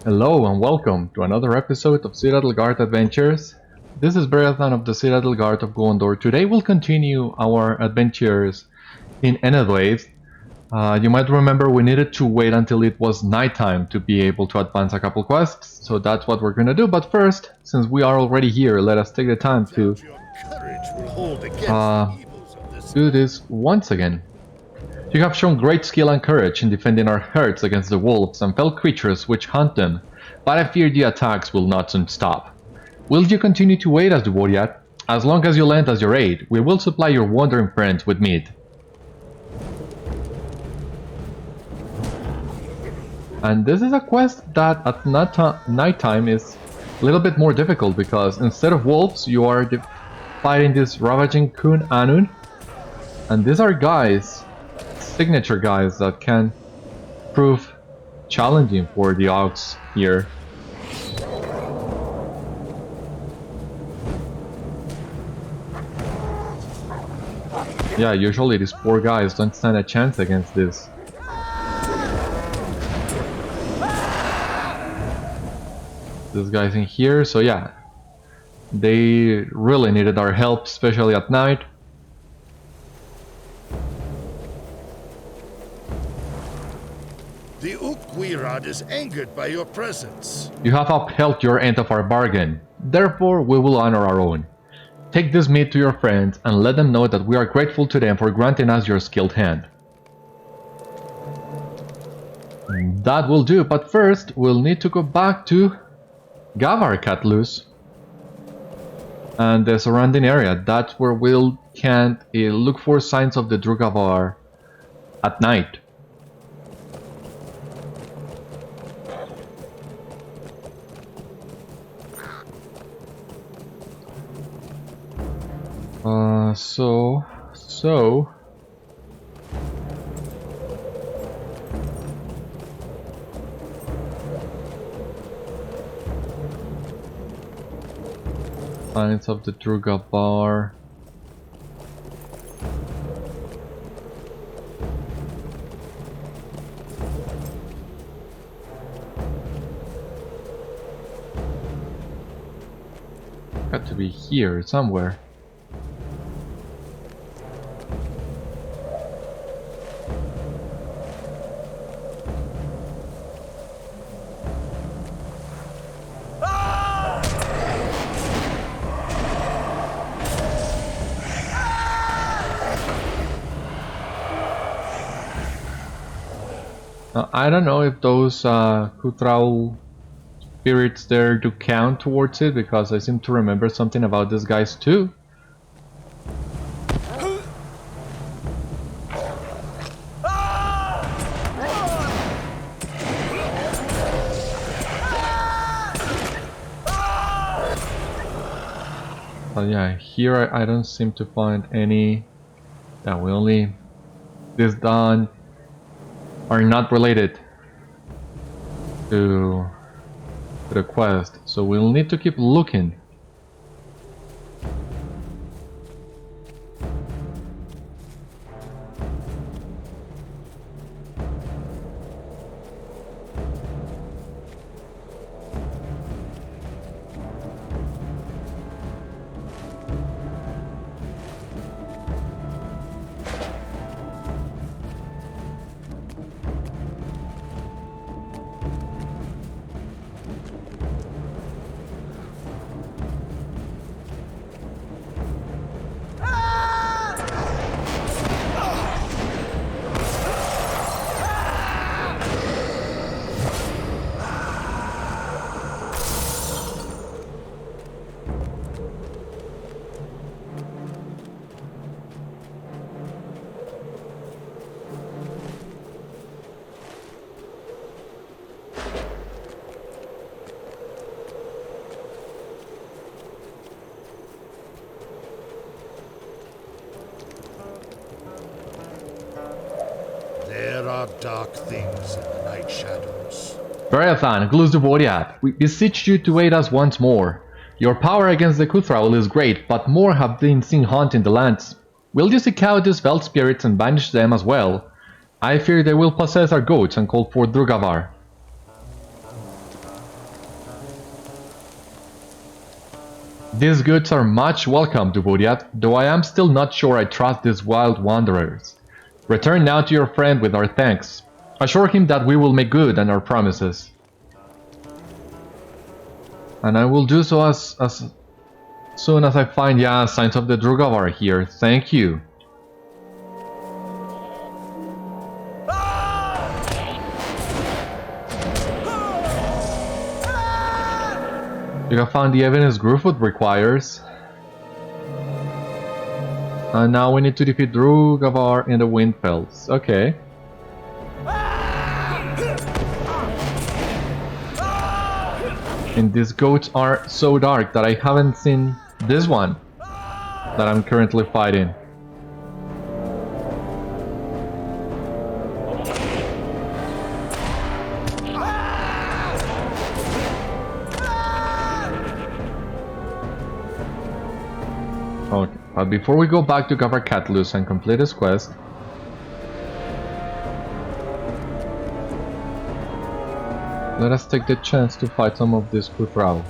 Hello and welcome to another episode of Citadel Guard Adventures. This is Beriathan of the Citadel Guard of Gondor. Today we'll continue our adventures in Enedwaith. You might remember we needed to wait until it was nighttime to be able to advance a couple quests, so that's what we're gonna do. But first, since we are already here, let us take the time to do this once again. You have shown great skill and courage in defending our herds against the wolves and fell creatures which hunt them, but I fear the attacks will not soon stop. Will you continue to aid us, Dvoriat? As long as you lend us your aid, we will supply your wandering friends with meat. And this is a quest that at nighttime is a little bit more difficult, because instead of wolves you are fighting this ravaging Khun Anun, and these are guys, signature guys, that can prove challenging for the Augs here. Yeah, usually these poor guys don't stand a chance against this. This guy's in here, so yeah, they really needed our help, especially at night. The Gwyllion is angered by your presence. You have upheld your end of our bargain, therefore we will honor our own. Take this meat to your friends and let them know that we are grateful to them for granting us your skilled hand. That will do, but first we'll need to go back to Gavar Catlus and the surrounding area. That's where we'll can look for signs of the Druggavar at night. So signs of the Druggavar. Got to be here somewhere. I don't know if those Cuthraul spirits there do count towards it, because I seem to remember something about these guys too. But yeah, here I don't seem to find any. Yeah, we only this done are not related to the quest, so we'll need to keep looking. There are dark things in the night shadows. Beriathan, Dvoriat, we beseech you to aid us once more. Your power against the Cuthraul is great, but more have been seen haunting the lands. Will you seek out these fell spirits and banish them as well? I fear they will possess our goats and call for Druggavar. These goods are much welcome to Beriathan, though I am still not sure I trust these wild wanderers. Return now to your friend with our thanks. Assure him that we will make good on our promises. And I will do so as soon as I find, signs of the Druggavar here. Thank you. You have found the evidence Gruffudd requires. And now we need to defeat Druggavar in the Windfells. Okay. And these goats are so dark that I haven't seen this one that I'm currently fighting. Okay, but before we go back to Gavar Catlus and complete this quest, let us take the chance to fight some of this Cuthraul.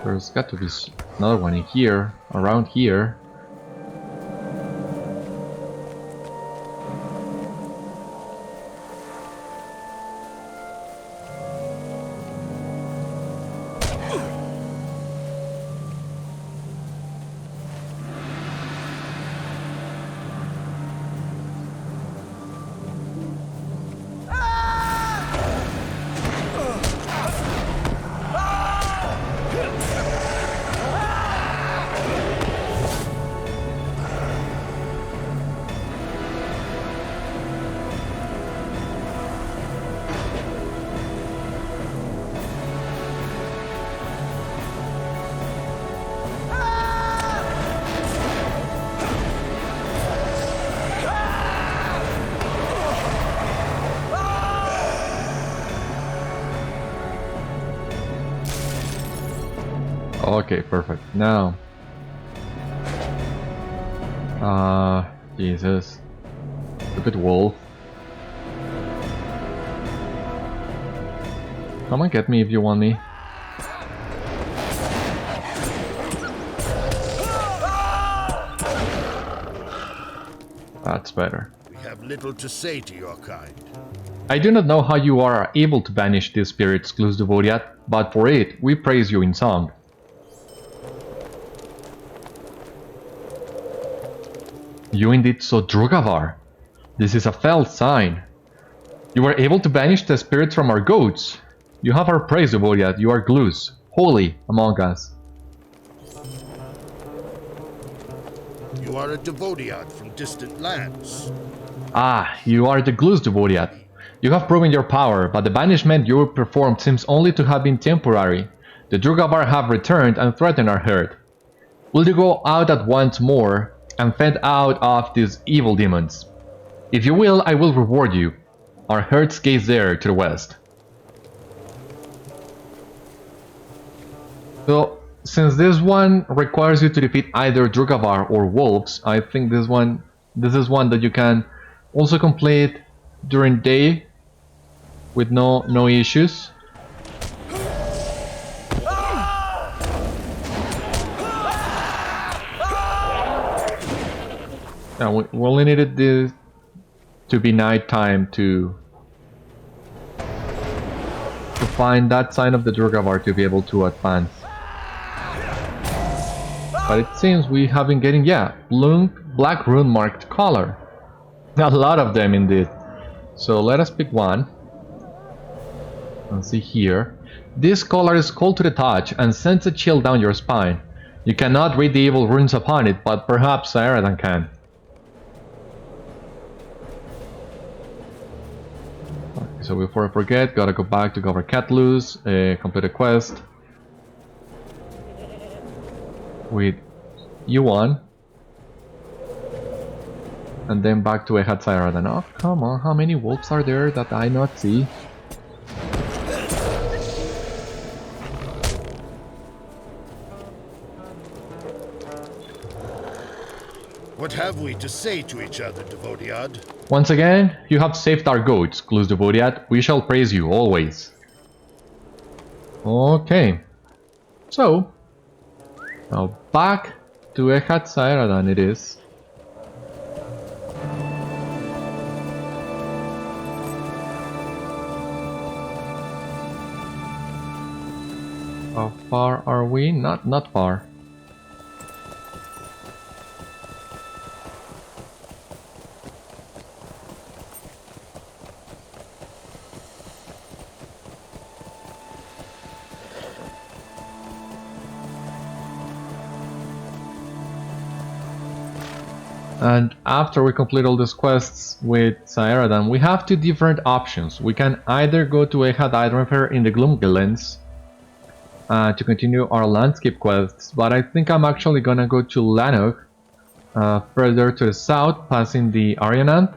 There's got to be another one in here, around here. Okay, perfect. Now, Jesus, stupid wolf. Come on, get me if you want me. That's better. We have little to say to your kind. I do not know how you are able to banish these spirits close to Beriathan, but for it, we praise you in song. You indeed saw Druggavar. This is a fell sign. You were able to banish the spirits from our goats. You have our praise, Beriathan. You are Glus, holy among us. You are a Devodiad from distant lands. Ah, you are the Glus, Beriathan. You have proven your power, but the banishment you performed seems only to have been temporary. The Druggavar have returned and threaten our herd. Will you go out at once more and fend out of these evil demons? If you will, I will reward you. Our herds gaze there to the west. So, since this one requires you to defeat either Druggavar or wolves, I think this is one that you can also complete during day with no issues. Now we only needed this to be nighttime to find that sign of the Druggavar to be able to advance. But it seems we have been getting, black rune marked collar. A lot of them indeed. So let us pick one. Let's see here. This collar is cold to the touch and sends a chill down your spine. You cannot read the evil runes upon it, but perhaps Saeradan can. Okay, so before I forget, gotta go back to Gavar Catlus, complete a quest with Yuan, and then back to Ehad Saeradan. Oh, come on, how many wolves are there that I not see? What have we to say to each other, Devodiad? Once again, you have saved our goats, Glus Devodiad. We shall praise you always. Okay. So, now back to Echat Saeradan it is. How far are we? Not far. And after we complete all these quests with Saeradan, we have two different options. We can either go to Idhrenfair in the Gloomglens to continue our landscape quests, but I think I'm actually gonna go to Lhanuch, further to the south, passing the Arianant,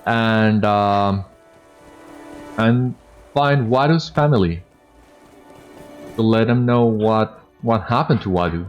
and find Wadu's family to let them know what happened to Wadu.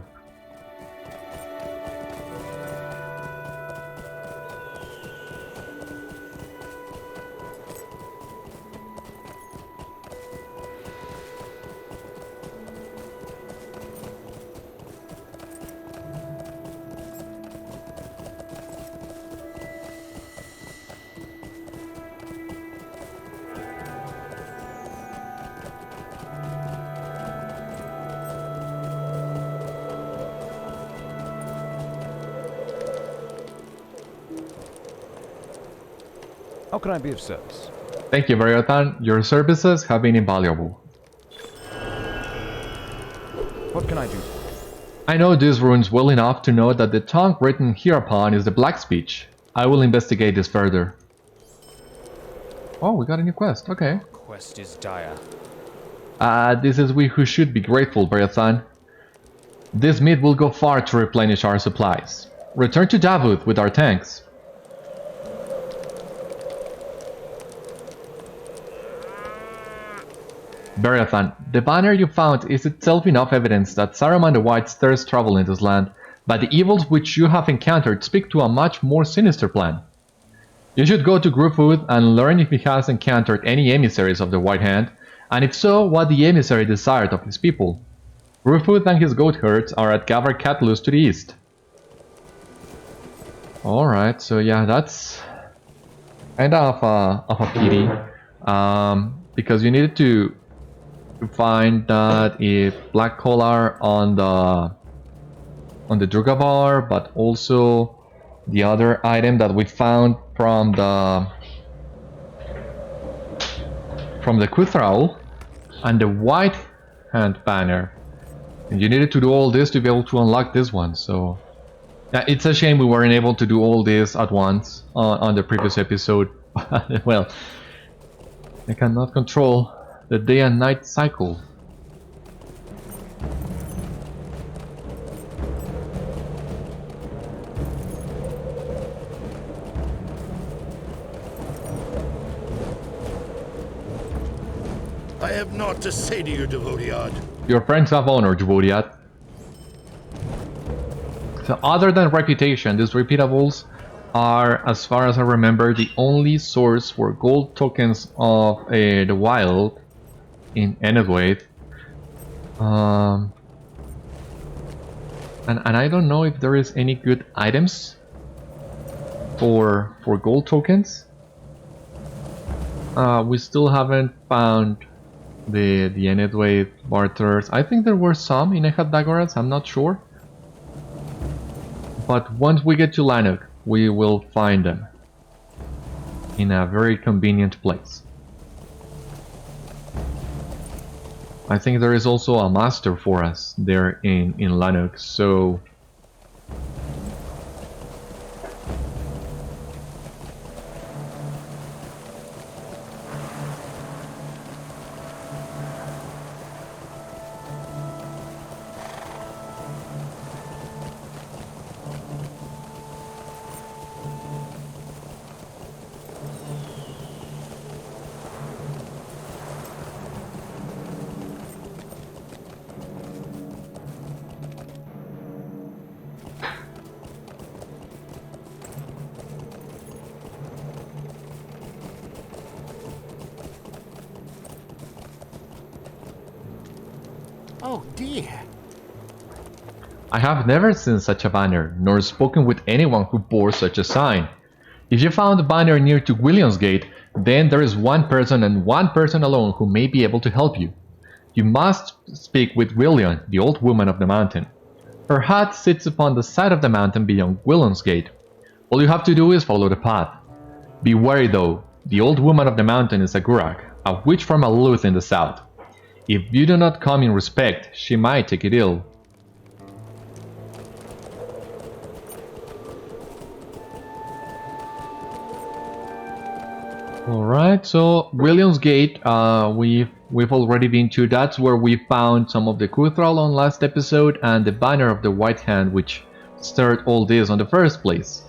How can I be of service? Thank you, Beriathan. Your services have been invaluable. What can I do? I know these runes well enough to know that the tongue written hereupon is the Black Speech. I will investigate this further. Oh, we got a new quest. Okay. Quest is dire. This is we who should be grateful, Beriathan. This meat will go far to replenish our supplies. Return to Davut with our tanks. Beriathan, the banner you found is itself enough evidence that Saruman the White stirs trouble in this land, but the evils which you have encountered speak to a much more sinister plan. You should go to Gruffudd and learn if he has encountered any emissaries of the White Hand, and if so, what the emissary desired of his people. Gruffudd and his goat herds are at Gavar Catlus to the east. Alright, so yeah, that's kind of a pity, because you needed to find that if Black Collar on the Druggavar, but also the other item that we found from the Cuthraul and the White Hand banner, and you needed to do all this to be able to unlock this one. So yeah, it's a shame we weren't able to do all this at once on the previous episode. Well, I cannot control the day and night cycle. I have naught to say to you, Devodiad. Your friends have honor, Devodiad. So other than reputation, these repeatables are, as far as I remember, the only source for gold tokens of the wild in Enedwaith. And I don't know if there is any good items for gold tokens. We still haven't found the Enedwaith barters. I think there were some in Echat Dagoras, I'm not sure. But once we get to Lhanuch, we will find them in a very convenient place. I think there is also a master for us there in Lhanuch, so Oh dear. I have never seen such a banner, nor spoken with anyone who bore such a sign. If you found a banner near to Gwylion's gate, then there is one person and one person alone who may be able to help you. You must speak with Gwyllion, the old woman of the mountain. Her hut sits upon the side of the mountain beyond Gwylion's gate. All you have to do is follow the path. Be wary though, the old woman of the mountain is a Uruk, a witch from Malh in the south. If you do not come in respect, she might take it ill. Alright, so Gwylion's gate, we've already been to. That's where we found some of the Cuthraul on last episode and the banner of the White Hand, which started all this on the first place.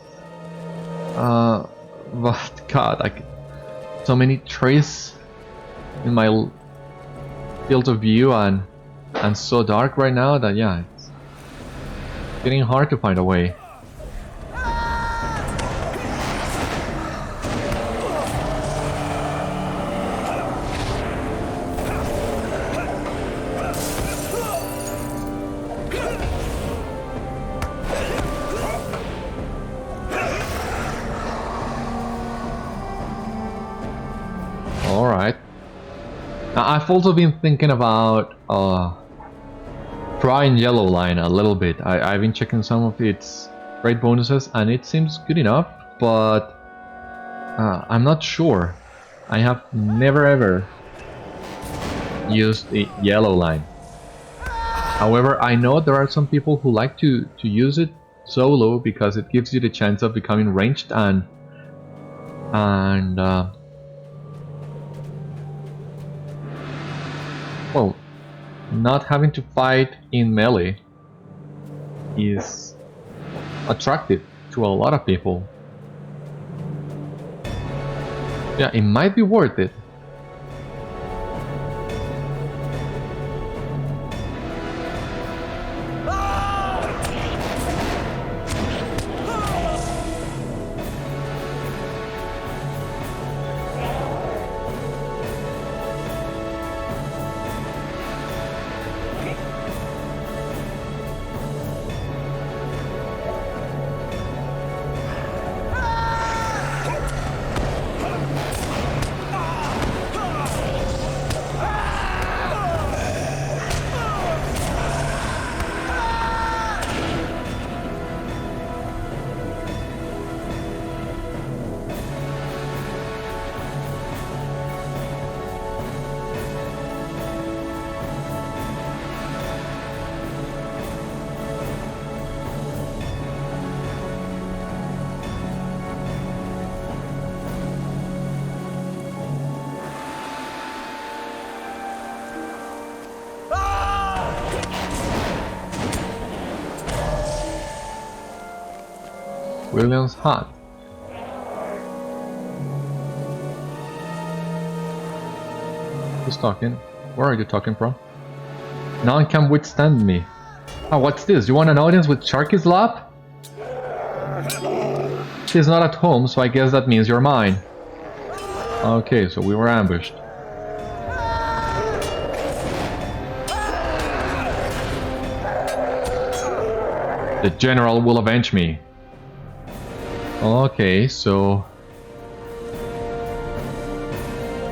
But God, so many trees in my field of view and so dark right now that yeah, it's getting hard to find a way. Alright. I've also been thinking about trying Yellow Line a little bit. I've been checking some of its trade bonuses and it seems good enough, but I'm not sure. I have never ever used a Yellow Line. However, I know there are some people who like to use it solo because it gives you the chance of becoming ranged and well, not having to fight in melee is attractive to a lot of people. Yeah, it might be worth it. Gwyllion's hut. Who's talking? Where are you talking from? No one can withstand me. Oh, what's this? You want an audience with Sharky's lap? She's not at home, so I guess that means you're mine. Okay, so we were ambushed. The general will avenge me. Okay, so...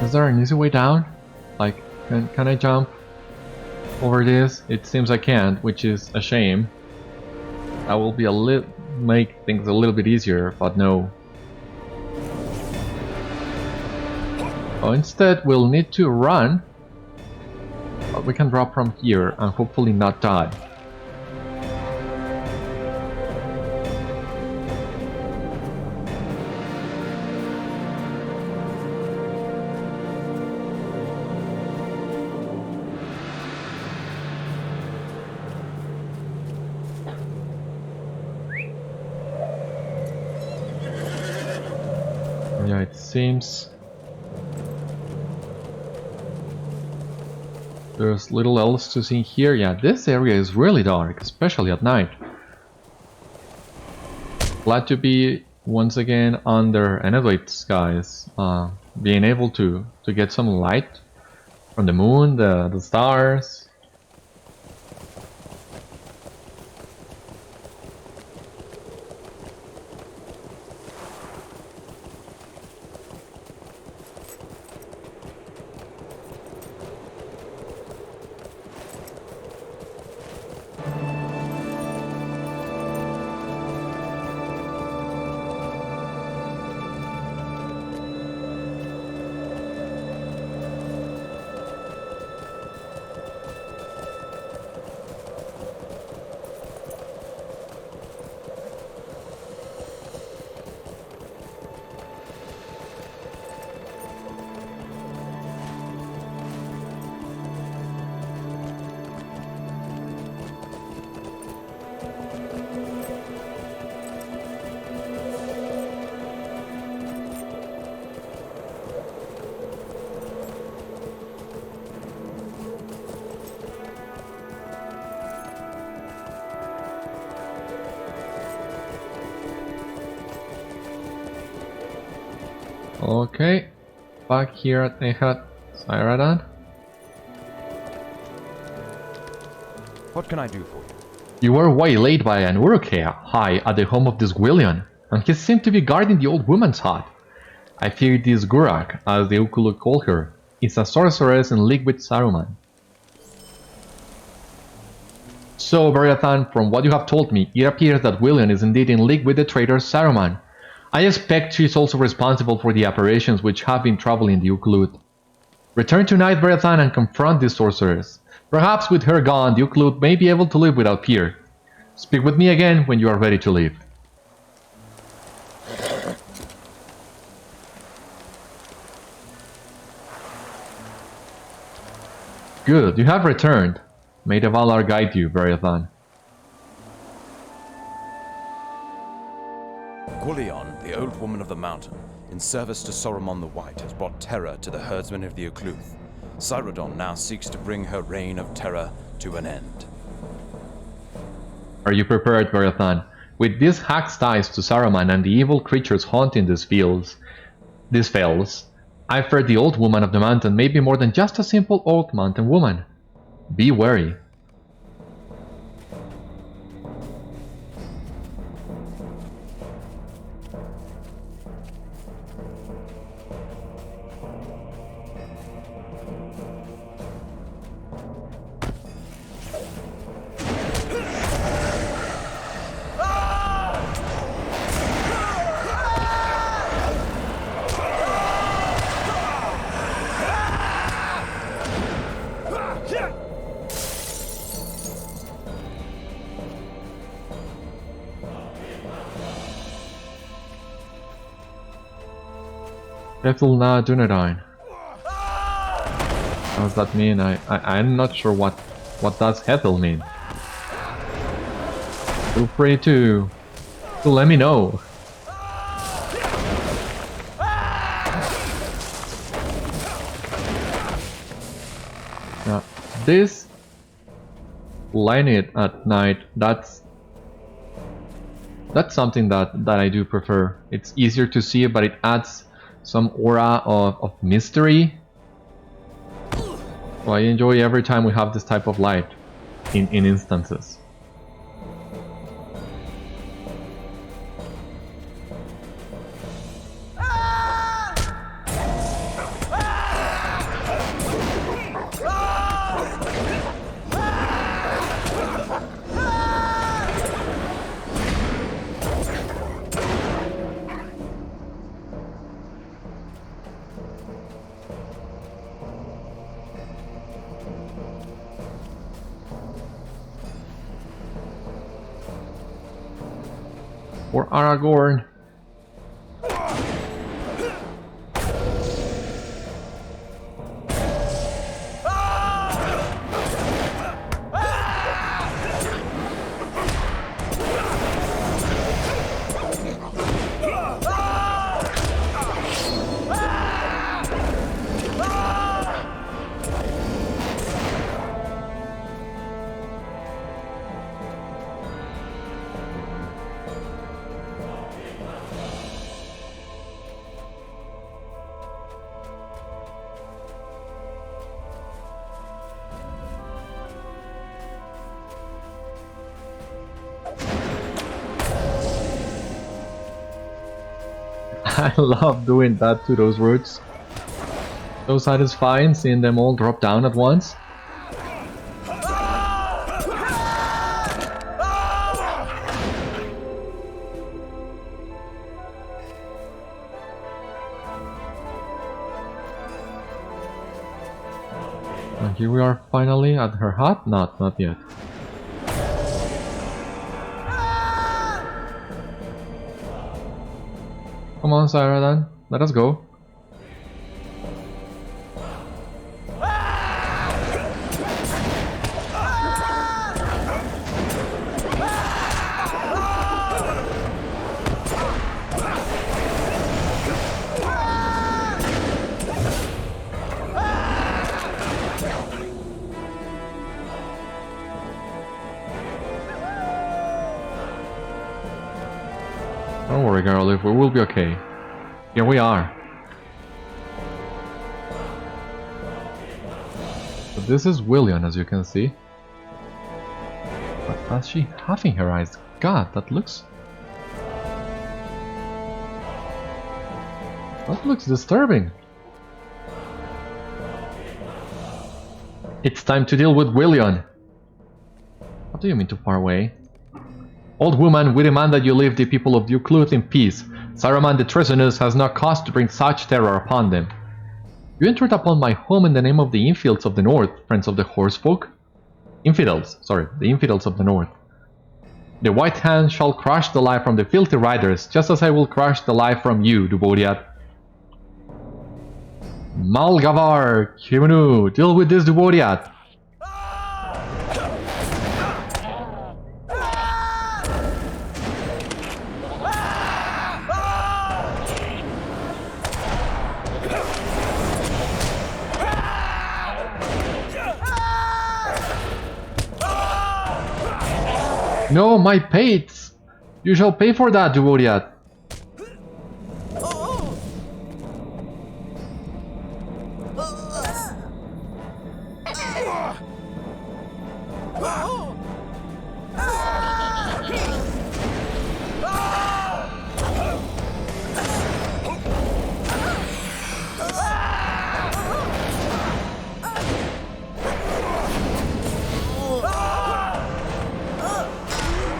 is there an easy way down? Like, can I jump over this? It seems I can't, which is a shame. That will be make things a little bit easier, but no. Oh, instead, we'll need to run. But we can drop from here and hopefully not die. Yeah, it seems there's little else to see here. Yeah, this area is really dark, especially at night. Glad to be once again under Enedwaith skies, being able to get some light from the moon, the stars. Okay, back here at Saeradan. What can I do for you? You were waylaid by an Uruk high at the home of this Gwyllion, and he seemed to be guarding the old woman's hut. I fear this Uruk, as the Ukulu call her, is a sorceress in league with Saruman. So, Beriathan, from what you have told me, it appears that Gwyllion is indeed in league with the traitor Saruman. I expect she is also responsible for the apparitions which have been troubling the Uklut. Return tonight, Beriathan, and confront this sorceress. Perhaps with her gone, the Uklut may be able to live without fear. Speak with me again when you are ready to leave. Good, you have returned. May the Valar guide you, Beriathan. Gwyllion, the old woman of the mountain, in service to Saruman the White, has brought terror to the herdsmen of the Ukluth. Saeradan now seeks to bring her reign of terror to an end. Are you prepared, Beriathan? With these hacks ties to Saruman and the evil creatures haunting these fells, I fear the old woman of the mountain may be more than just a simple old mountain woman. Be wary. Ethel na Dunedain. What does that mean? I'm not sure what does Ethel mean. Feel free to let me know. Now, this line it at night, that's something that I do prefer. It's easier to see, but it adds some aura of mystery. Well, I enjoy every time we have this type of light in instances. For Aragorn. I love doing that to those roots. So satisfying seeing them all drop down at once. And here we are finally at her hut? Not yet. Come on, Saeradan, let us go. Don't worry, Garlic, we will be okay. Here we are. This is Gwyllion, as you can see. But does she having her eyes? God, that looks disturbing. It's time to deal with Gwyllion. What do you mean too far away? Old woman, we demand that you leave the people of the Ucluth in peace. Saruman the treasonous has no cause to bring such terror upon them. You entered upon my home in the name of the infidels of the north, friends of the horsefolk. Infidels, sorry, the infidels of the north. The white hand shall crush the life from the filthy riders, just as I will crush the life from you, Dubodiat. Malh-gavar, Kimunu, deal with this, Dubodiat. No, my pates! You shall pay for that, Dubodiat.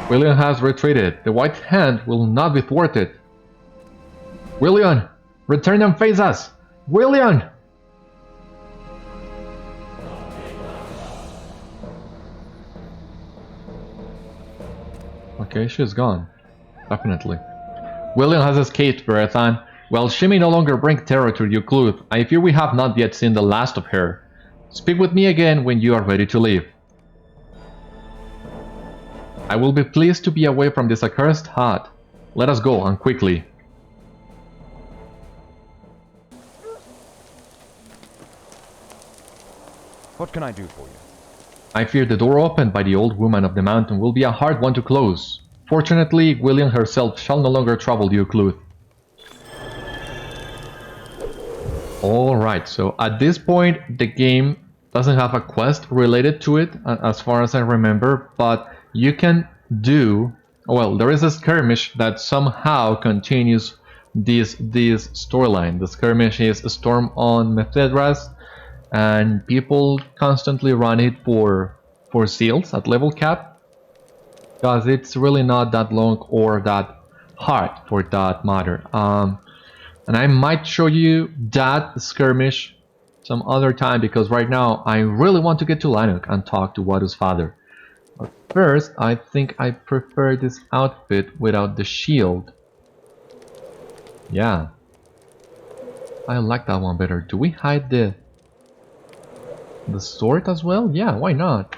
Gwyllion has retreated. The white hand will not be thwarted. Gwyllion! Return and face us! Gwyllion! Okay, she's gone. Definitely. Gwyllion has escaped, Beriathan. Well, she may no longer bring terror to Ucluth. I fear we have not yet seen the last of her. Speak with me again when you are ready to leave. I will be pleased to be away from this accursed hut. Let us go, and quickly. What can I do for you? I fear the door opened by the old woman of the mountain will be a hard one to close. Fortunately, Gwyllion herself shall no longer trouble the Ucluth. Alright, so at this point the game doesn't have a quest related to it, as far as I remember, but you can do, well, there is a skirmish that somehow continues this storyline. The skirmish is a storm on Methedras, and people constantly run it for seals at level cap, because it's really not that long or that hard for that matter. And I might show you that skirmish some other time, because right now I really want to get to Lhanuch and talk to Wadu's father. But first, I think I prefer this outfit without the shield. Yeah, I like that one better. Do we hide the sword as well? Yeah, why not?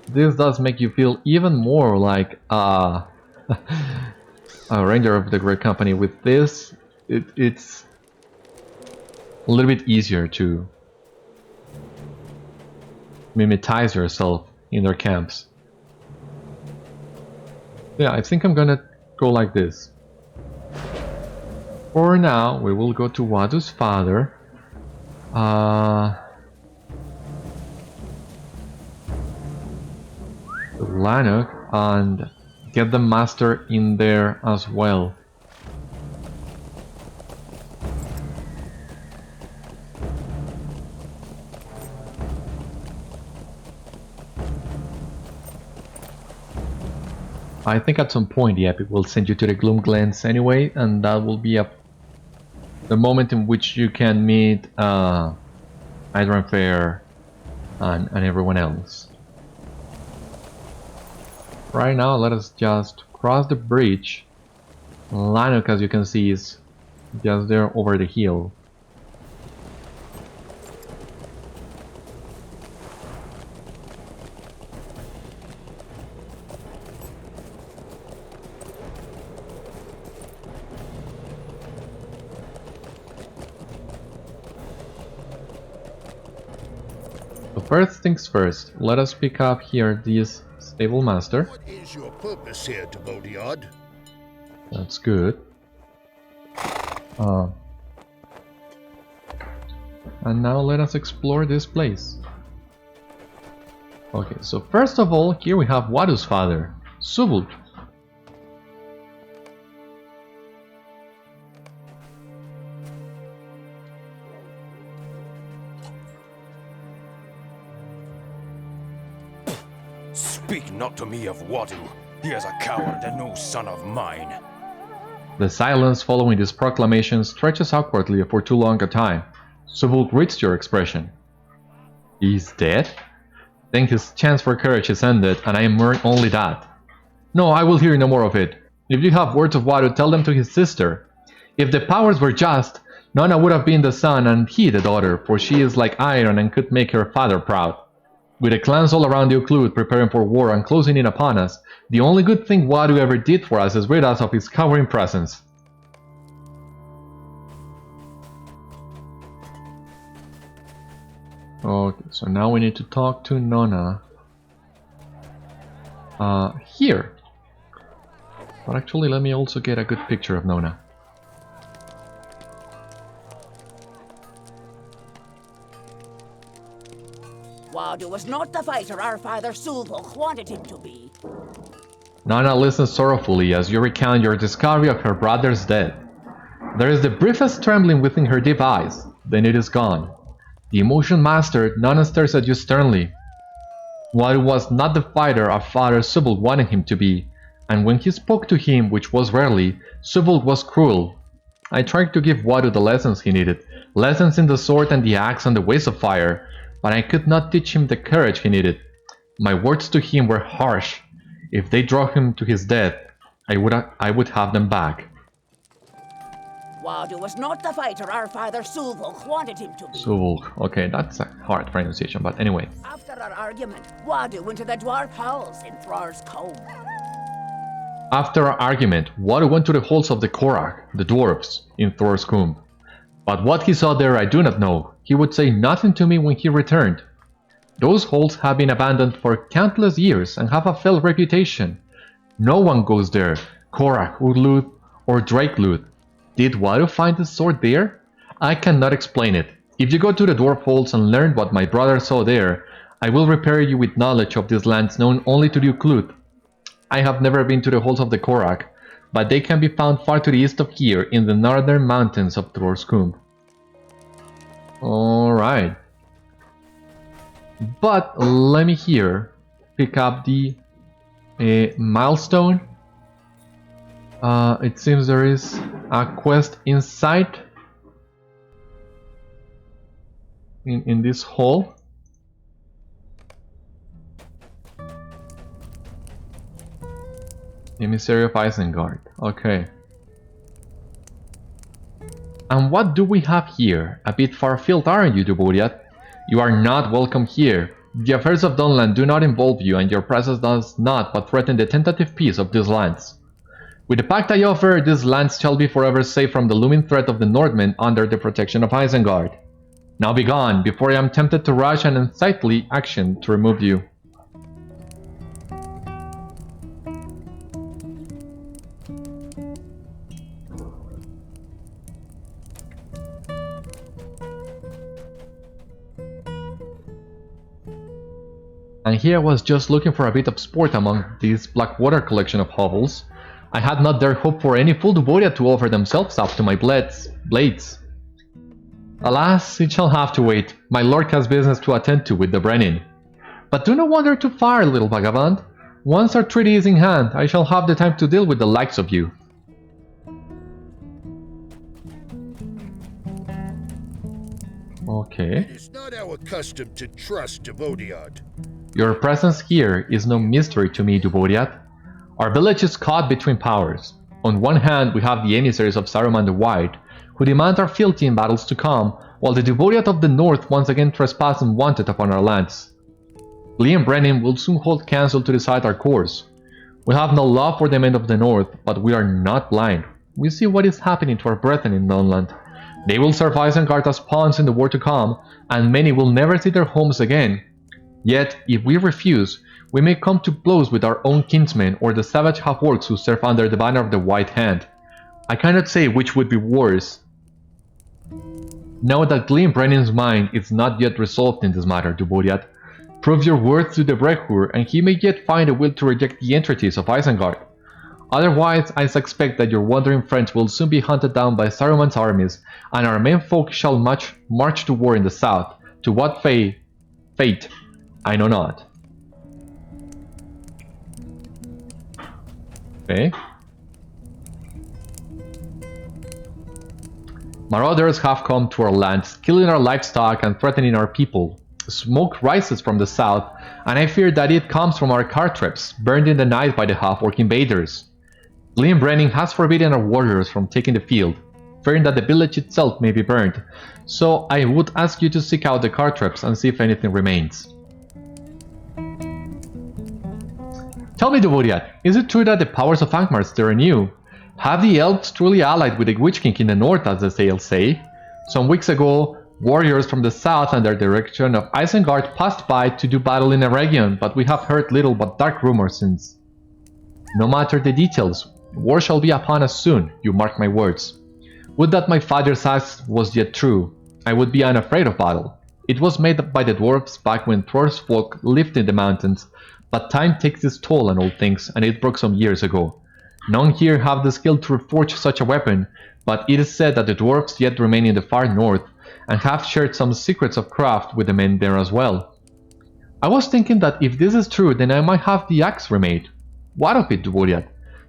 This does make you feel even more like a ranger of the Great Company. With this, it's a little bit easier to mimetize yourself in their camps. Yeah, I think I'm gonna go like this. For now, we will go to Wadu's father. Lhanuch, and get the master in there as well. I think at some point the epic will send you to the Gloomglens anyway, and that will be the moment in which you can meet Idhrenfair and everyone else. Right now, let us just cross the bridge. Lhanuch, as you can see, is just there over the hill. So first things first, let us pick up here this stable master. What is your purpose here, Dubodiad? That's good. And now let us explore this place. Okay, so first of all, here we have Wadu's father, Suvulch. Speak not to me of Wadu. He is a coward and no son of mine. The silence following this proclamation stretches awkwardly for too long a time. Suvulch reads your expression. He's dead? Then his chance for courage is ended, and I am only that. No, I will hear no more of it. If you have words of Wadu, tell them to his sister. If the powers were just, Nona would have been the son and he the daughter, for she is like iron and could make her father proud. With the clans all around the Occlude preparing for war and closing in upon us, the only good thing Wadu ever did for us is rid us of his cowering presence. Okay, so now we need to talk to Nona. Here. But actually, let me also get a good picture of Nona. Wadu was not the fighter our father Suvulch wanted him to be. Nona listens sorrowfully as you recount your discovery of her brother's death. There is the briefest trembling within her deep eyes, then it is gone. The emotion mastered, Nona stares at you sternly. Wadu was not the fighter our father Suvulch wanted him to be, and when he spoke to him, which was rarely, Suvulch was cruel. I tried to give Wadu the lessons he needed, lessons in the sword and the axe and the ways of fire, but I could not teach him the courage he needed. My words to him were harsh. If they drove him to his death, I would have them back. Wadu was not the fighter our father Suvulch wanted him to be. Suvulch. Okay, that's a hard pronunciation, but anyway. After our argument, Wadu went to the dwarf halls in Thrór's Coomb. After our argument, Wadu went to the halls of the Korach, the dwarves, in Thrór's Coomb. But what he saw there I do not know. He would say nothing to me when he returned. Those halls have been abandoned for countless years and have a fell reputation. No one goes there, Korach, Uruk, or Drakeluth. Did Wadu find the sword there? I cannot explain it. If you go to the dwarf halls and learn what my brother saw there, I will repair you with knowledge of these lands known only to the Occlude. I have never been to the halls of the Korach, but they can be found far to the east of here in the northern mountains of Thrór's Coomb. Alright. But let me here pick up the milestone. It seems there is a quest inside in this hall. The Misery of Eisenguard. Okay. And what do we have here? A bit far-field, aren't you, Beriathan? You are not welcome here. The affairs of Dunland do not involve you, and your presence does not but threaten the tentative peace of these lands. With the pact I offer, these lands shall be forever safe from the looming threat of the Northmen under the protection of Eisenguard. Now be gone, before I am tempted to rush an unsightly action to remove you. And here I was just looking for a bit of sport among this Blackwater collection of hovels. I had not dared hope for any full Duboria to offer themselves up to my blades. Alas, it shall have to wait. My lord has business to attend to with the Brennin. But do not wander too far, little vagabond. Once our treaty is in hand, I shall have the time to deal with the likes of you. Okay. It is not our custom to trust Devodiad. Your presence here is no mystery to me, Beriathan. Our village is caught between powers. On one hand, we have the emissaries of Saruman the White, who demand our fealty in battles to come, while the Beriathan of the North once again trespass unwanted upon our lands. Lee and Brennan will soon hold council to decide our course. We have no love for the men of the North, but we are not blind. We see what is happening to our brethren in Dunland. They will serve Isengard as pawns in the war to come, and many will never see their homes again. Yet, if we refuse, we may come to blows with our own kinsmen or the savage half-orcs who serve under the banner of the White Hand. I cannot say which would be worse. Know that Gwylion's mind is not yet resolved in this matter, Duburiat. Prove your worth to the Brehur, and he may yet find a will to reject the entities of Isengard. Otherwise, I suspect that your wandering friends will soon be hunted down by Saruman's armies, and our men folk shall march to war in the south. To what fate, I know not. Okay. Marauders have come to our lands, killing our livestock and threatening our people. Smoke rises from the south, and I fear that it comes from our cantrips, burned in the night by the half-orc invaders. Gwyllion has forbidden our warriors from taking the field, fearing that the village itself may be burned, so I would ask you to seek out the cantrips and see if anything remains. Tell me, Duburiat, is it true that the powers of Angmar stir in you? Have the elves truly allied with the Witch King in the north, as the tales say? Some weeks ago, warriors from the south under the direction of Isengard passed by to do battle in the region, but we have heard little but dark rumors since. No matter the details, war shall be upon us soon, you mark my words. Would that my father's ask was yet true. I would be unafraid of battle. It was made by the dwarves back when Thrór's folk lived in the mountains, but time takes its toll on all things, and it broke some years ago. None here have the skill to reforge such a weapon, but it is said that the dwarves yet remain in the far north, and have shared some secrets of craft with the men there as well. I was thinking that if this is true, then I might have the axe remade. What of it, Duburiat?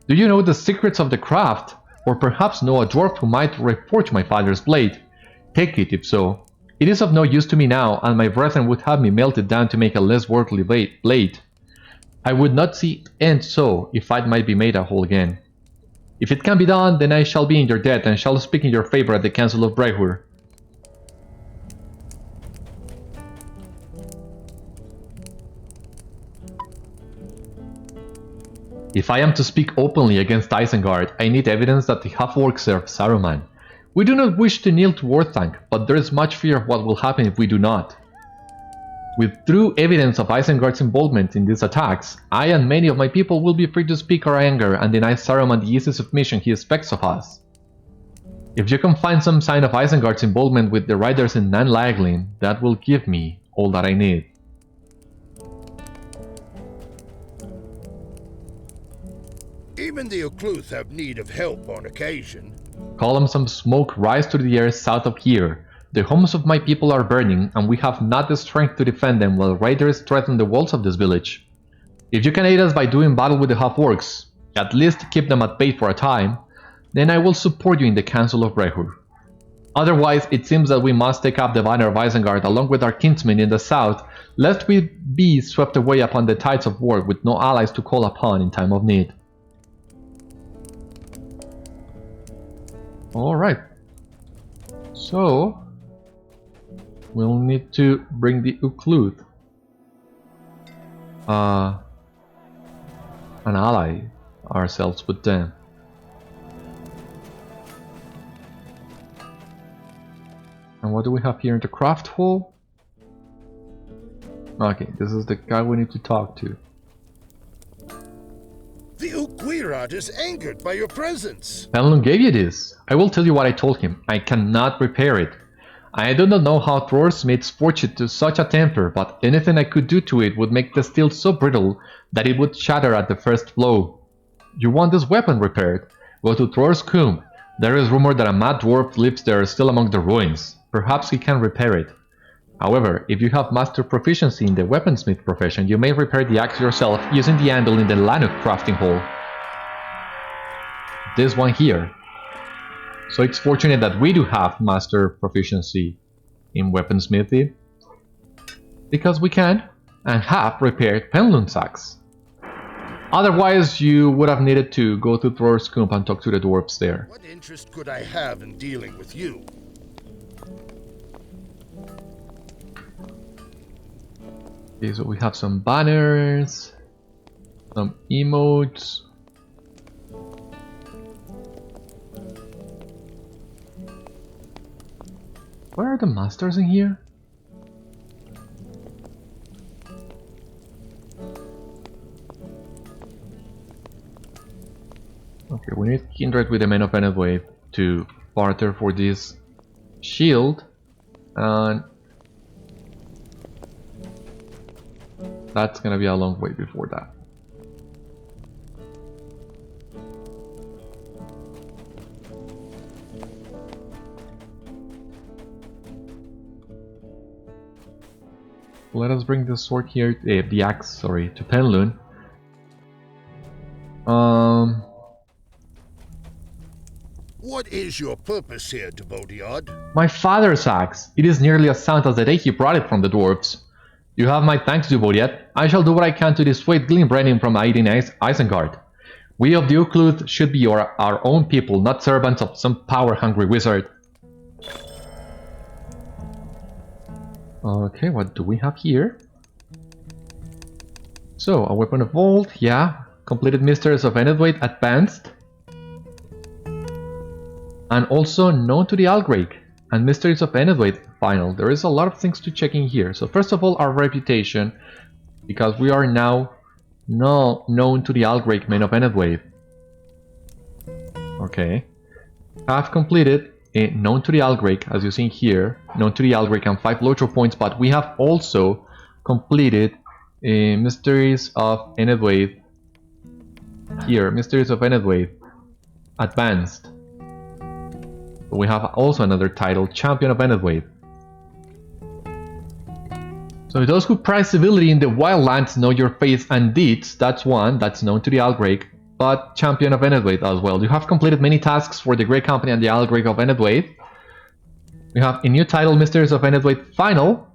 Do you know the secrets of the craft? Or perhaps know a dwarf who might reforge my father's blade? Take it, if so. It is of no use to me now, and my brethren would have me melted down to make a less worldly blade. I would not see it end so, if I might be made a whole again. If it can be done, then I shall be in your debt, and shall speak in your favor at the Council of Brehur. If I am to speak openly against Isengard, I need evidence that the half-orcs serve Saruman. We do not wish to kneel to Orthanc, but there is much fear of what will happen if we do not. With true evidence of Isengard's involvement in these attacks, I and many of my people will be free to speak our anger and deny Saruman the easy submission he expects of us. If you can find some sign of Isengard's involvement with the riders in Nan Laglin, that will give me all that I need. Even the Occluth have need of help on occasion. Columns of smoke rise through the air south of here. The homes of my people are burning, and we have not the strength to defend them while raiders threaten the walls of this village. If you can aid us by doing battle with the half-orcs, at least keep them at bay for a time, then I will support you in the Council of Brehur. Otherwise, it seems that we must take up the banner of Isengard along with our kinsmen in the south, lest we be swept away upon the tides of war with no allies to call upon in time of need. Alright. So we'll need to bring the Occluth. And ally ourselves with them. And what do we have here in the craft hall? Okay, this is the guy we need to talk to. The Uquirad is angered by your presence. Penlun gave you this. I will tell you what I told him. I cannot repair it. I do not know how Thrór smiths forged it to such a temper, but anything I could do to it would make the steel so brittle that it would shatter at the first blow. You want this weapon repaired? Go to Thrór's Coomb. There is rumor that a mad dwarf lives there still among the ruins. Perhaps he can repair it. However, if you have master proficiency in the weaponsmith profession, you may repair the axe yourself using the anvil in the Lhanuch crafting hall. This one here. So it's fortunate that we do have master proficiency in weaponsmithy, because we can and have repaired Penlun's axe. Otherwise, you would have needed to go to Thrór's Coomb and talk to the dwarves there. What interest could I have in dealing with you? Okay, so we have some banners, some emotes. Where are the masters in here? Okay, we need kindred with the men of Enedwaith to barter for this shield. And that's gonna be a long way before that. Let us bring the sword here, the axe, sorry, to Penlun. What is your purpose here, Debodiad? My father's axe. It is nearly as sound as the day he brought it from the dwarves. You have my thanks, Dubodiad. I shall do what I can to dissuade Glynbrennin from aiding Eisenguard. We of the Oakluth should be our own people, not servants of some power-hungry wizard. Okay, what do we have here? So, a weapon of vault, yeah. Completed Mysteries of Enedwaith Advanced. And also known to the Algrake. And Mysteries of Enedwaith Final. There is a lot of things to check in here. So first of all, our reputation. Because we are now known to the Algrake men of Enedwaith. Okay. Have completed known to the Algrake, as you see here, known to the Algrake and 5 LOTRO points, but we have also completed Mysteries of Enedwaith here, Mysteries of Enedwaith Advanced. We have also another title, Champion of Enedwaith. So those who prize civility in the wildlands know your faith and deeds, that's one, that's known to the Algrake. But Champion of Enedwaith as well. You have completed many tasks for the Grey Company and the Algrake of Enedwaith. We have a new title, Mysteries of Enedwaith Final.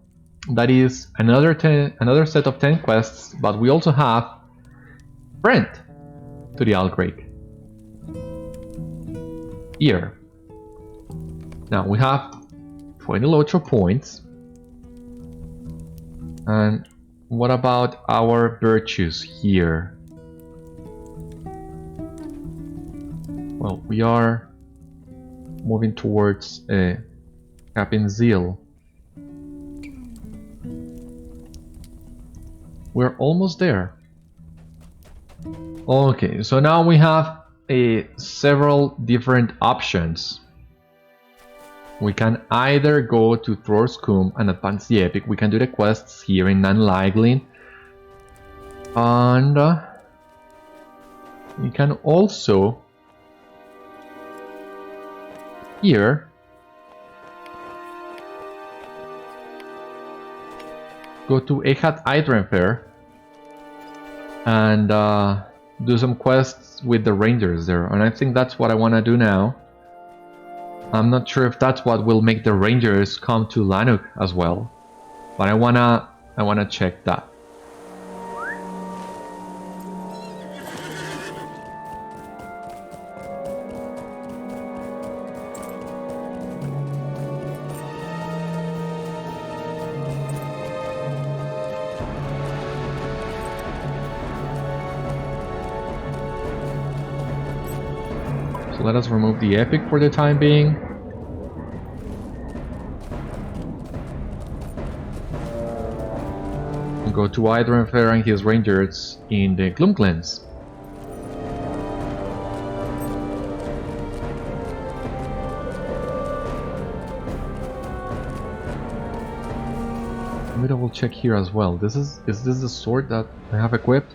That is another set of 10 quests. But we also have Friend to the Algrake. Here. Now we have 20 LOTRO points. And what about our virtues here? Well, we are moving towards Captain Zeal. We're almost there. Okay, so now we have several different options. We can either go to Thrór's Coomb and advance the epic. We can do the quests here in Nanlaglin. And we can also here go to Idhrenfair and do some quests with the rangers there, and I think that's what I want to do now. I'm not sure if that's what will make the rangers come to Lhanuch as well, but I wanna check that. So let us remove the epic for the time being. And go to Idhrenfair and his rangers in the Gloomglens. Let me double check here as well. Is this the sword that I have equipped?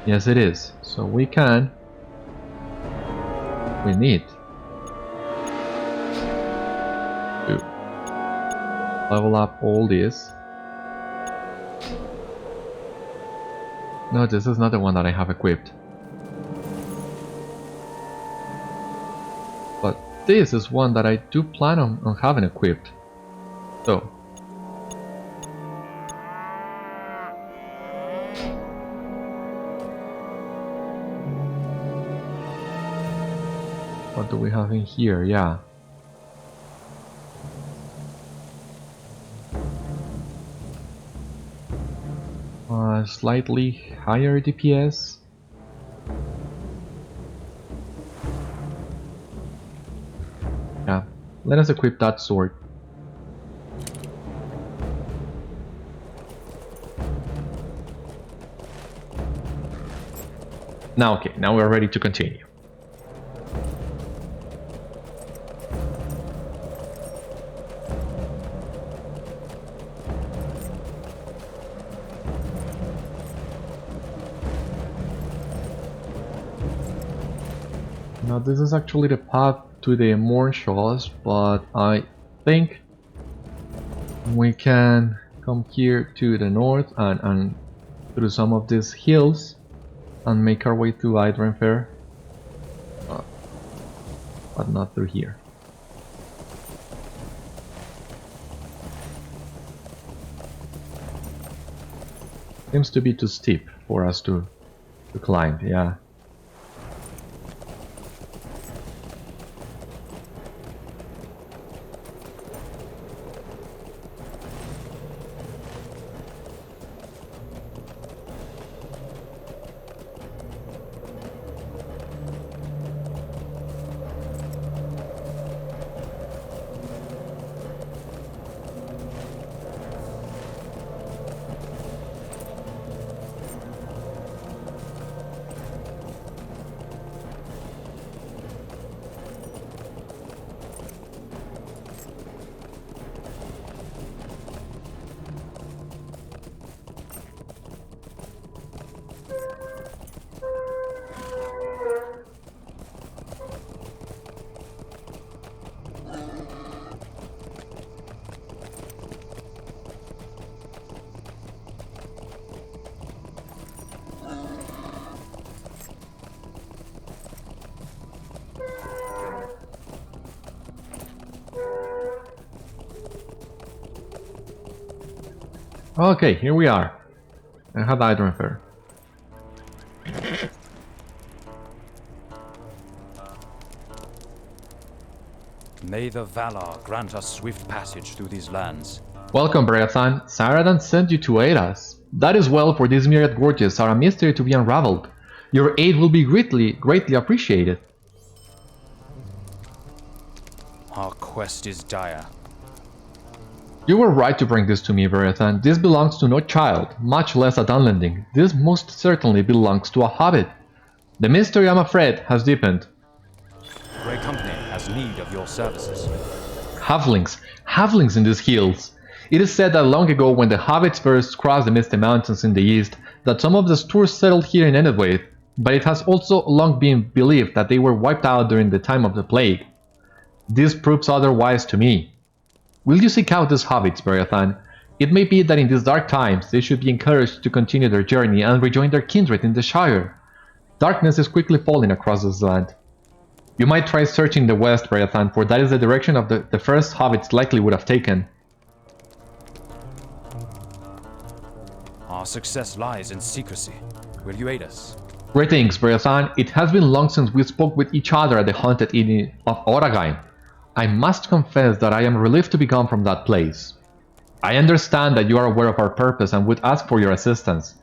Yes, it is. So we need to level up all this. No, this is not the one that I have equipped. But this is one that I do plan on having equipped. So what do we have in here? Yeah. Slightly higher DPS. Yeah, let us equip that sword. Now, okay, now we're ready to continue. Now this is actually the path to the Morshaws, but I think we can come here to the north and through some of these hills and make our way to Idhrenfair. But not through here. Seems to be too steep for us to climb, yeah. Okay, here we are. I had Idhrenfair. May the Valar grant us swift passage through these lands. Welcome, Beriathan. Saeradan sent you to aid us. That is well, for these myriad gorges are a mystery to be unraveled. Your aid will be greatly appreciated. Our quest is dire. You were right to bring this to me, Beriathan. This belongs to no child, much less a Dunlending. This most certainly belongs to a hobbit. The mystery, I'm afraid, has deepened. Grey Company has need of your services. Halflings in these hills. It is said that long ago, when the hobbits first crossed the Misty Mountains in the east, that some of the Thrór settled here in Enedwaith, but it has also long been believed that they were wiped out during the time of the plague. This proves otherwise to me. Will you seek out these hobbits, Beriathan? It may be that in these dark times they should be encouraged to continue their journey and rejoin their kindred in the Shire. Darkness is quickly falling across this land. You might try searching the west, Beriathan, for that is the direction of the first hobbits likely would have taken. Our success lies in secrecy. Will you aid us? Greetings, Beriathan. It has been long since we spoke with each other at the haunted inn of Oragain. I must confess that I am relieved to be gone from that place. I understand that you are aware of our purpose and would ask for your assistance.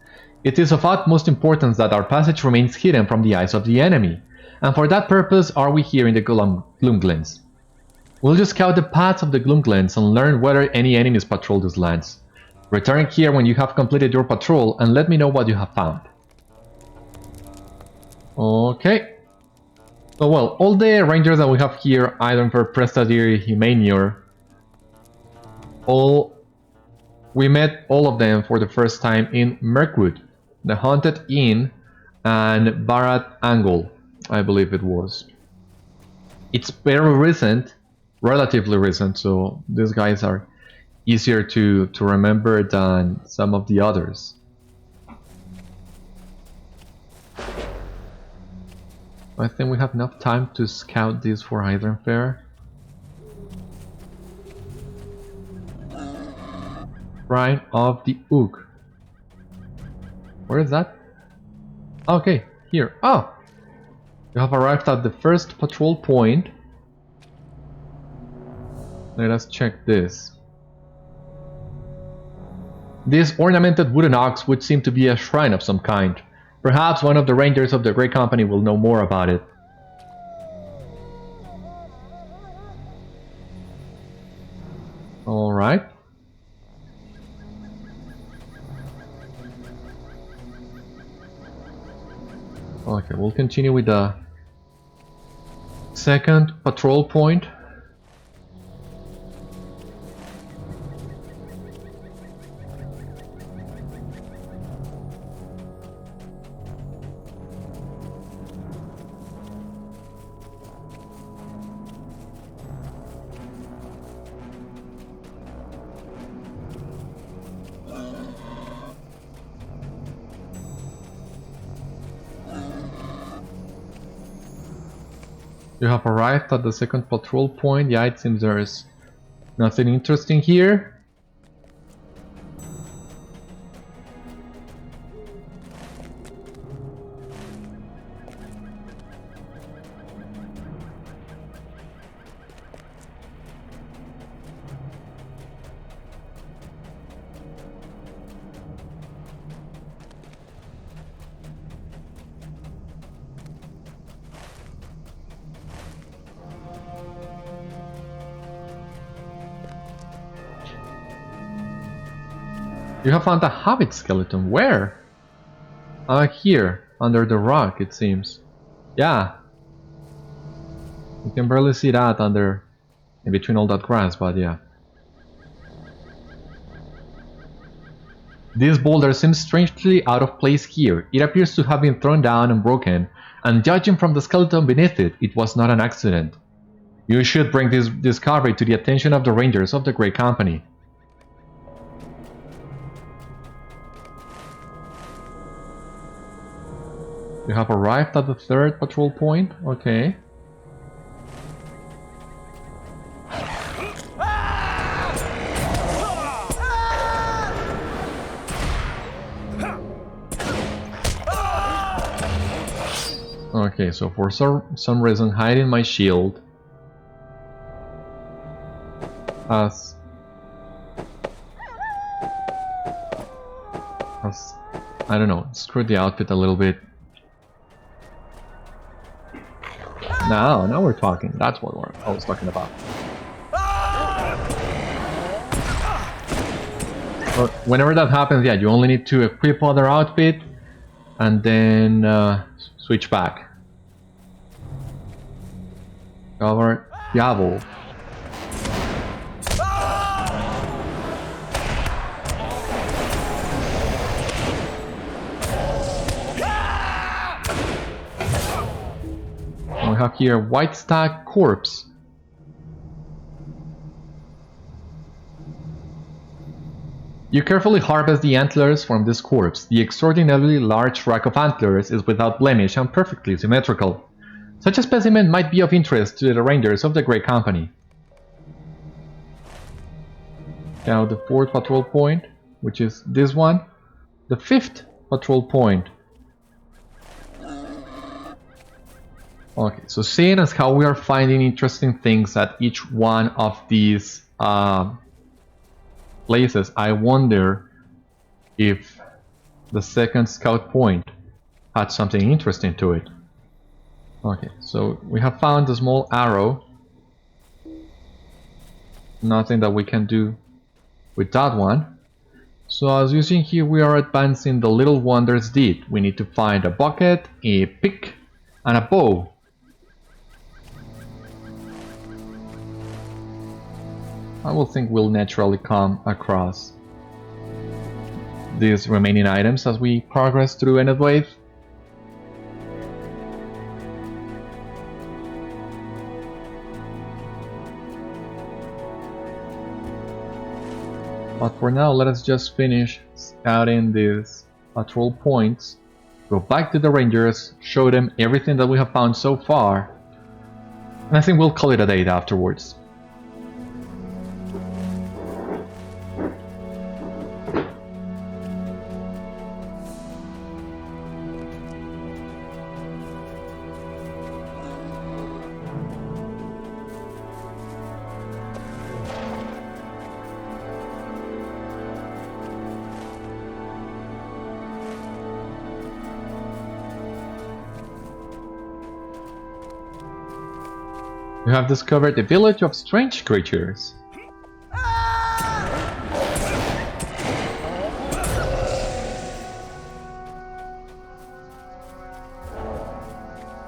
It is of utmost importance that our passage remains hidden from the eyes of the enemy, and for that purpose are we here in the Gloomglens. We'll just scout the paths of the Gloomglens and learn whether any enemies patrol these lands. Return here when you have completed your patrol and let me know what you have found. Okay. So well, all the rangers that we have here, Idhrenfair, Prestadir, Himanior, we met all of them for the first time in Mirkwood, the Haunted Inn, and Barad Angle, I believe it was. It's very recent, relatively recent, so these guys are easier to remember than some of the others. I think we have enough time to scout this for Idhrenfair. Shrine of the Uruk. Where is that? Okay, here. Oh! You have arrived at the first patrol point. Let us check this. This ornamented wooden ox would seem to be a shrine of some kind. Perhaps one of the rangers of the Grey Company will know more about it. Alright. Okay, we'll continue with the second patrol point. You have arrived at the second patrol point. Yeah, it seems there's nothing interesting here. You have found a Hobbit Skeleton. Where? Here, under the rock, it seems. Yeah. You can barely see that under, in between all that grass, but yeah. This boulder seems strangely out of place here. It appears to have been thrown down and broken, and judging from the skeleton beneath it, it was not an accident. You should bring this discovery to the attention of the Rangers of the Grey Company. You have arrived at the third patrol point? Okay. Okay, so for some reason hiding my shield has I don't know, screwed the outfit a little bit. Now we're talking. That's what I was talking about. But whenever that happens, yeah, you only need to equip other outfit and then switch back. Cover Diablo. We have here White Stag Corpse. You carefully harvest the antlers from this corpse. The extraordinarily large rack of antlers is without blemish and perfectly symmetrical. Such a specimen might be of interest to the Rangers of the Grey Company. Now the fourth patrol point, which is this one. The fifth patrol point. Okay, so seeing as how we are finding interesting things at each one of these places, I wonder if the second scout point had something interesting to it. Okay, so we have found a small arrow. Nothing that we can do with that one. So as you see here, we are advancing the Little Wonders deed. We need to find a bucket, a pick, and a bow. I will think we'll naturally come across these remaining items as we progress through Enedwaith. But for now, let us just finish scouting these patrol points, go back to the Rangers, show them everything that we have found so far, and I think we'll call it a day afterwards. You have discovered a village of strange creatures.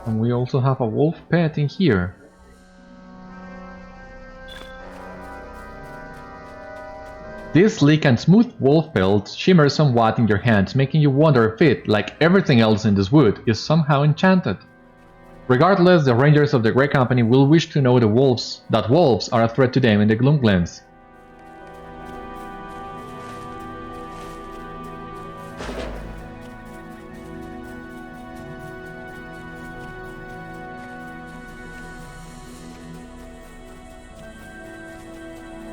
And we also have a wolf pet in here. This sleek and smooth wolf pelt shimmers somewhat in your hands, making you wonder if it, like everything else in this wood, is somehow enchanted. Regardless, the Rangers of the Grey Company will wish to know that wolves are a threat to them in the Gloomglens.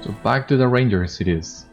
So back to the Rangers it is.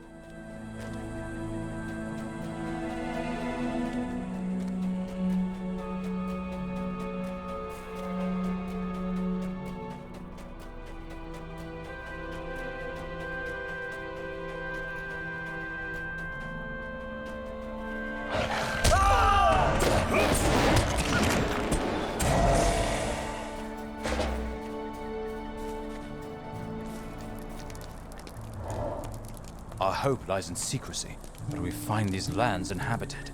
Our hope lies in secrecy, but we find these lands inhabited.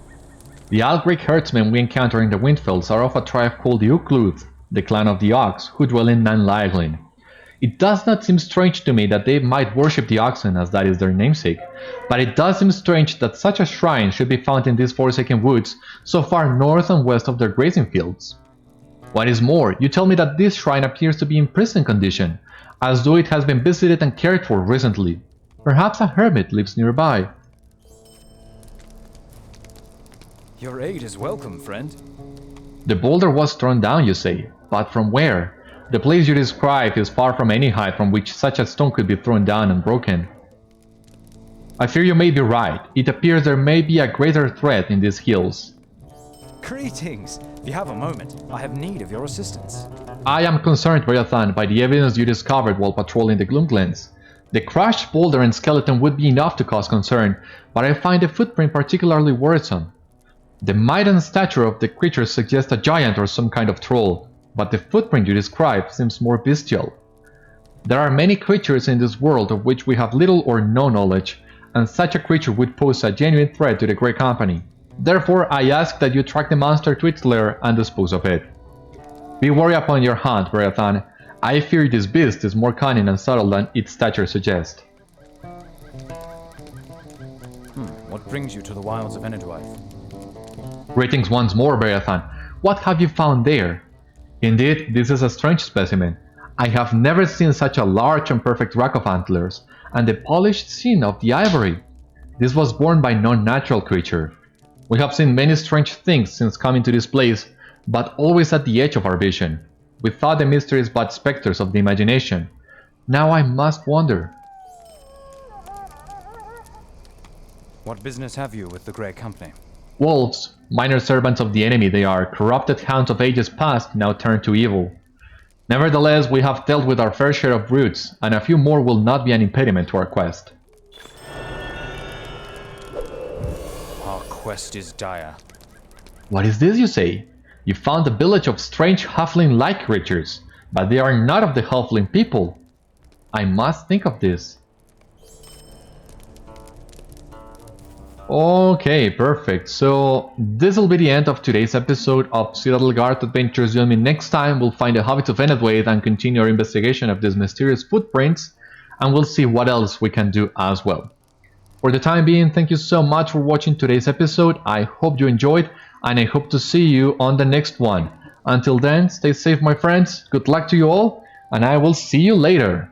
The Algric herdsmen we encounter in the Windfells are of a tribe called the Ukluth, the clan of the Ox, who dwell in Manlaglin. It does not seem strange to me that they might worship the oxen, as that is their namesake, but it does seem strange that such a shrine should be found in these forsaken woods so far north and west of their grazing fields. What is more, you tell me that this shrine appears to be in prison condition, as though it has been visited and cared for recently. Perhaps a hermit lives nearby. Your aid is welcome, friend. The boulder was thrown down, you say, but from where? The place you describe is far from any height from which such a stone could be thrown down and broken. I fear you may be right. It appears there may be a greater threat in these hills. Greetings! If you have a moment, I have need of your assistance. I am concerned, Beriathan, by the evidence you discovered while patrolling the Gloomglens. The crushed boulder and skeleton would be enough to cause concern, but I find the footprint particularly worrisome. The might and stature of the creature suggests a giant or some kind of troll, but the footprint you describe seems more bestial. There are many creatures in this world of which we have little or no knowledge, and such a creature would pose a genuine threat to the Grey Company. Therefore, I ask that you track the monster to its lair and dispose of it. Be wary upon your hunt, Beriathan. I fear this beast is more cunning and subtle than its stature suggests. What brings you to the wilds of Enedwaith? Greetings once more, Beriathan. What have you found there? Indeed, this is a strange specimen. I have never seen such a large and perfect rack of antlers, and the polished sheen of the ivory. This was born by no natural creature. We have seen many strange things since coming to this place, but always at the edge of our vision. We thought the mysteries but specters of the imagination. Now I must wonder. What business have you with the Grey Company? Wolves, minor servants of the enemy they are, corrupted hounds of ages past, now turned to evil. Nevertheless, we have dealt with our fair share of brutes, and a few more will not be an impediment to our quest. Our quest is dire. What is this, you say? You found a village of strange halfling-like creatures, but they are not of the halfling people. I must think of this. Okay, perfect. So this will be the end of today's episode of Citadel Guard Adventures. Join me next time. We'll find the Hobbits of Enedwaith and continue our investigation of these mysterious footprints, and we'll see what else we can do as well. For the time being, thank you so much for watching today's episode. I hope you enjoyed, and I hope to see you on the next one. Until then, stay safe, my friends. Good luck to you all, and I will see you later.